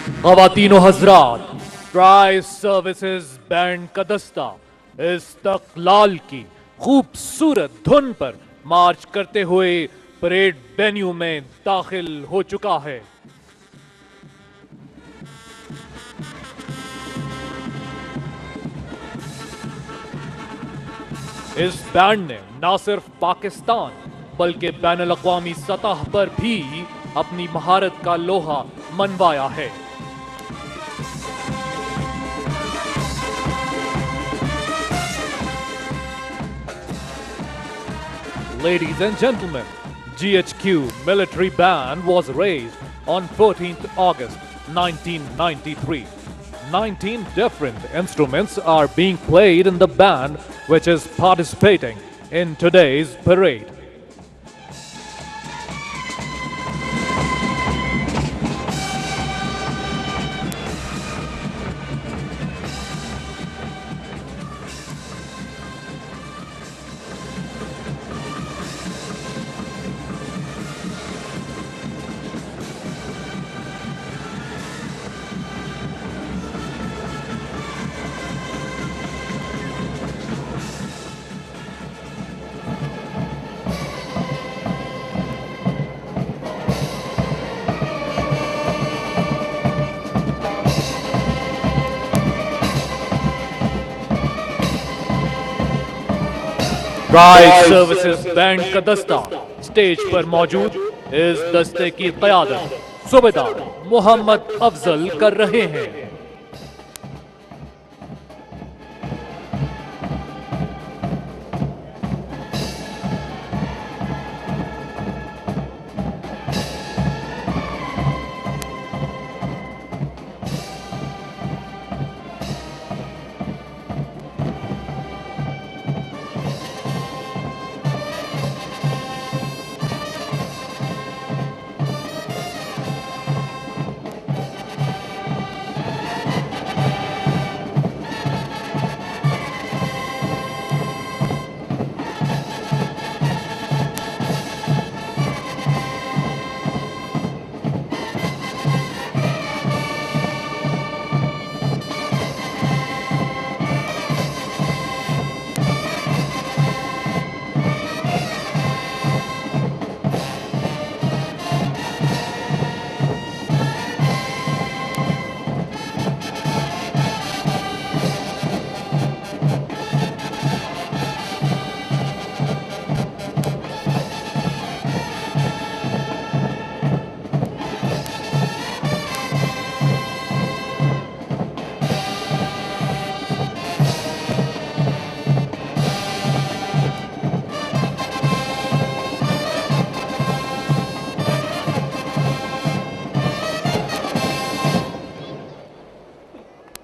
ख़वातीनो हज़रात, tri services band का दस्ता इस्तक़लाल की खूबसूरत धुन पर मार्च करते हुए परेड वेन्यू में दाखिल हो चुका है। इस बैंड ने न सिर्फ पाकिस्तान बल्कि बैनुल अक़वामी सतह पर भी अपनी महारत का लोहा मनवाया है। Ladies and gentlemen, GHQ military band was raised on 14th August 1993. 19 different instruments are being played in the band which is participating in today's parade. Tri services band का दस्ता स्टेज पर मौजूद इस दस्ते की क़यादत सूबेदार मोहम्मद अफजल कर रहे हैं।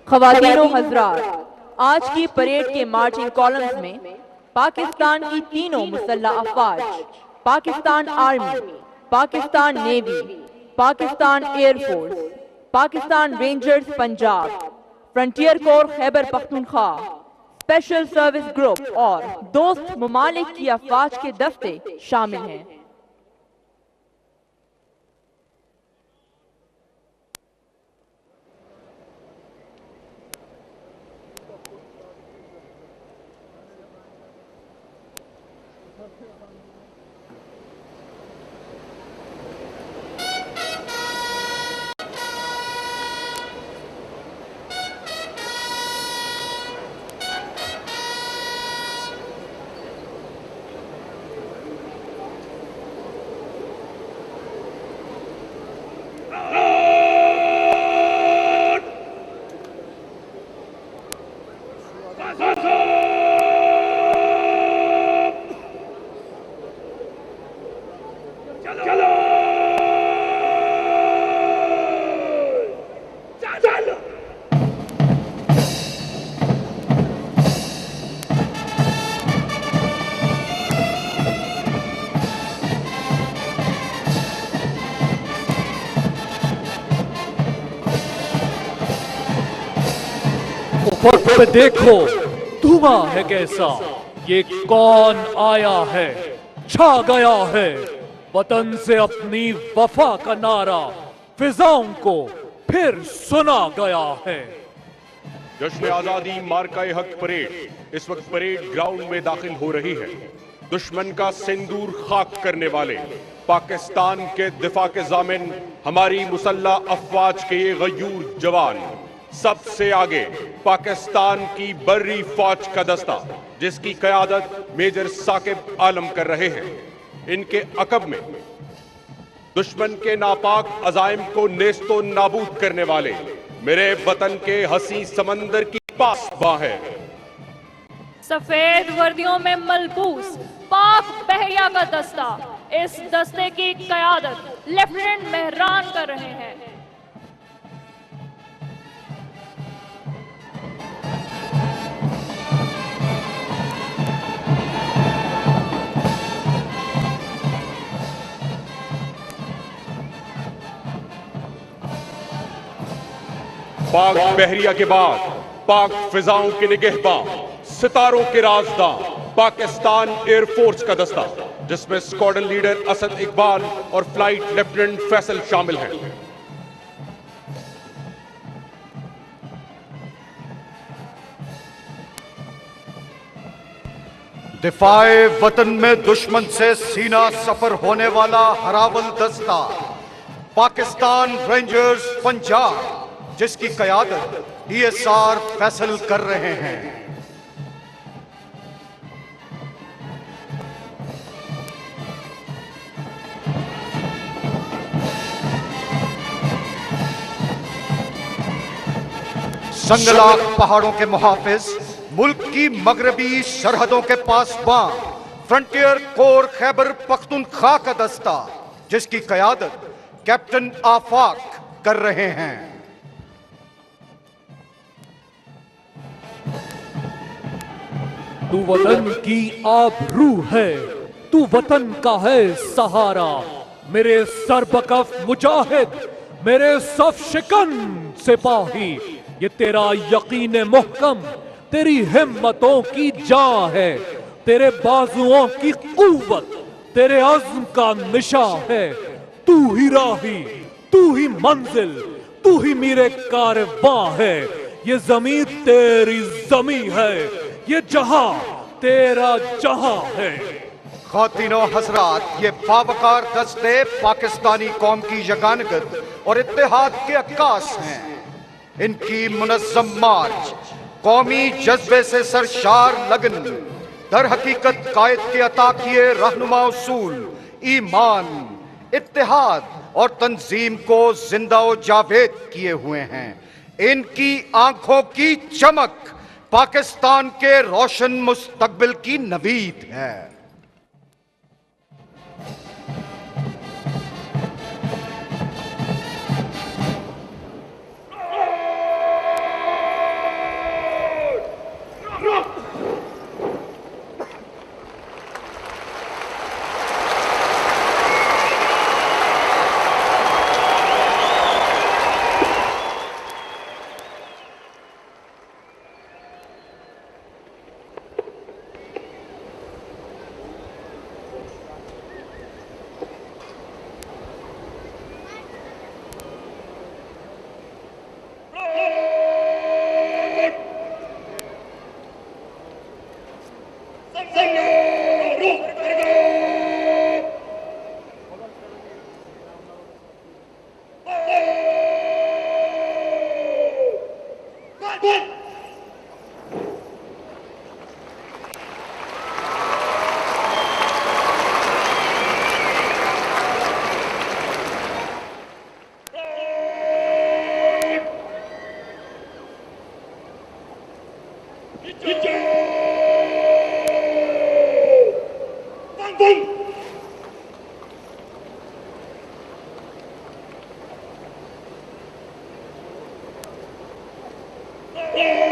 ख़वातीनो हज़रात, आज की परेड के मार्चिंग कॉलम्स में पाकिस्तान की तीनों मुसल्लह अफ़वाज, Pakistan army, Pakistan navy, Pakistan air force, Pakistan rangers Punjab, frontier corps Khyber Pakhtunkhwa, special service group और दोस्त ममालिक की अफ़वाज के दस्ते शामिल हैं। ऊपर पे देखो, धुआं है कैसा, ये कौन आया है, छा गया है। वतन से अपनी वफा का नारा फिजाओं को फिर सुना गया है। जश्न आजादी मार्का हक परेड इस वक्त परेड ग्राउंड में दाखिल हो रही है। दुश्मन का सिंदूर खाक करने वाले पाकिस्तान के दिफा के जामिन हमारी मुसल्ला अफवाज के ये गयूर जवान, सबसे आगे पाकिस्तान की बर्री फौज का दस्ता जिसकी क़यादत मेजर साकिब आलम कर रहे हैं। इनके अकब में दुश्मन के नापाक अजाइम को नेस्तो नाबूद करने वाले मेरे वतन के हसी समंदर की पासबां है। सफेद वर्दियों में मलबूस पाक बहरिया का दस्ता, इस दस्ते की क़यादत लेफ्टिनेंट मेहरान कर रहे हैं। पाक बहरिया के बाद पाक फिजाओं के निगहबां, सितारों के राजदां पाकिस्तान एयरफोर्स का दस्ता जिसमें स्क्वाड्रन लीडर असद इकबाल और फ्लाइट लेफ्टिनेंट फैसल शामिल हैं। दिफाए वतन में दुश्मन से सीना सफर होने वाला हरावल दस्ता पाकिस्तान रेंजर्स पंजाब जिसकी क़यादत DSR फैसल कर रहे हैं। संगलाख पहाड़ों के मुहाफिज, मुल्क की मगरबी सरहदों के पासबां फ्रंटियर कोर खैबर पख्तूनख्वा का दस्ता जिसकी क़यादत कैप्टन आफाक कर रहे हैं। तू वतन की आबरू है, तू वतन का है सहारा, मेरे सरबकफ मुजाहिद, मेरे सफ शिकन सिपाही, ये तेरा यकीन मुहकम, तेरी हिम्मतों की जान है, तेरे बाजुओं की कुव्वत, तेरे अज़्म का निशा है। तू ही राही, तू ही मंजिल, तू ही मेरे कारवां है। ये जमीन तेरी जमी है, ये जहां तेरा जहां है। ख़ातिनो हजरात, ये बावकार दस्ते पाकिस्तानी कौम की यगानगत और इत्तेहाद के अक्कास हैं। इनकी मुनज़्ज़म मार्च कौमी जज्बे से सरशार लगन दर हकीकत कायद के अता किए रहनुमा उसूल ईमान, इत्तेहाद और तंजीम को जिंदा व जावेद किए हुए हैं। इनकी आंखों की चमक पाकिस्तान के रोशन मुस्तकबिल की नवीद है। Yeah.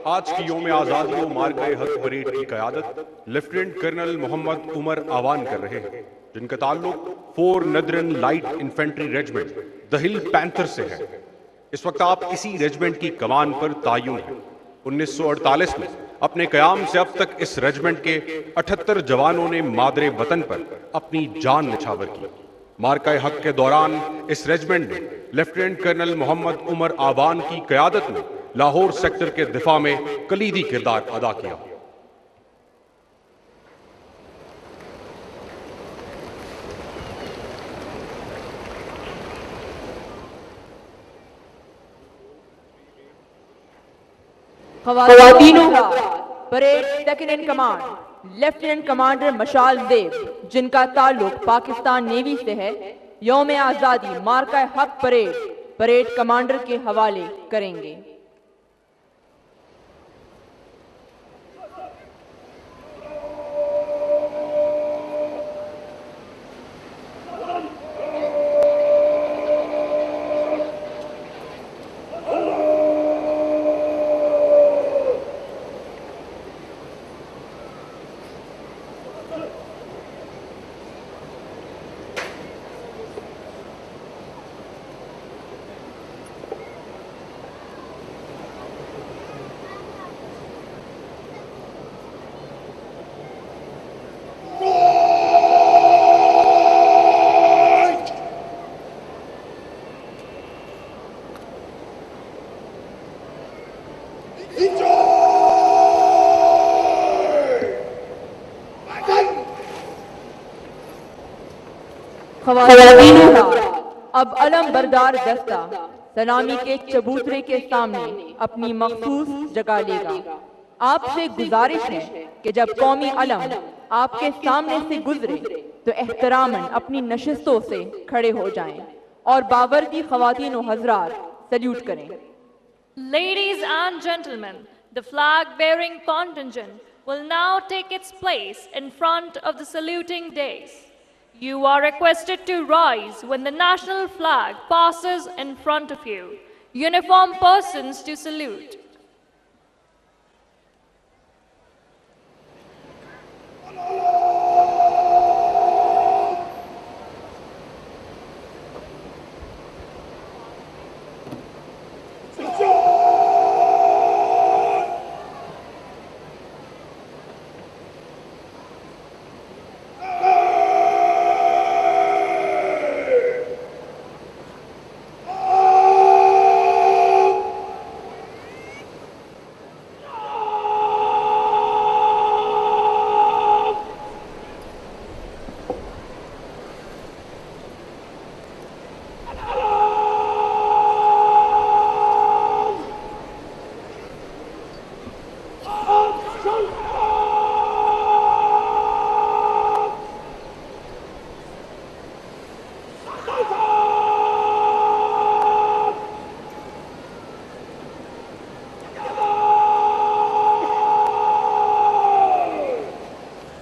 आज की योम आजादी व मार्का हक परेड की क़यादत लेफ्टिनेंट कर्नल मोहम्मद उमर आवान कर रहे हैं, जिनका ताल्लुक 4 नदरन light infantry regiment the hill panther से है। इस वक्त आप इसी रेजिमेंट की कमान पर तायुन हैं। 1948 में अपने कयाम से अब तक इस रेजिमेंट के 78 जवानों ने मादरे वतन पर अपनी जान निछावर की। मार्का हक के दौरान इस रेजिमेंट ने लेफ्टिनेंट कर्नल मोहम्मद उमर आवान की क़यादत में लाहौर सेक्टर के दिफा में कलीदी किरदार अदा किया। ख़वातीनो parade second in command lieutenant commander Mashal Dev, जिनका ताल्लुक पाकिस्तान नेवी से है, यौम आजादी मार्का हक परेड कमांडर के हवाले करेंगे। ख़वातीनो अब अलम बरदार दस्ता सलामी के चबूतरे के सामने अपनी मखसूस जगह लेगा। आपसे गुजारिश है कि जब कौमी अलम आपके सामने से गुजरे तो एहतरामन अपनी नशिस्तों से खड़े हो जाएं और बावर्दी ख़वातीनो हज़रात सल्यूट करें। Ladies and gentlemen, the flag-bearing contingent will now take its place in front of the saluting dais. You are requested to rise when the national flag passes in front of you. Uniformed persons to salute.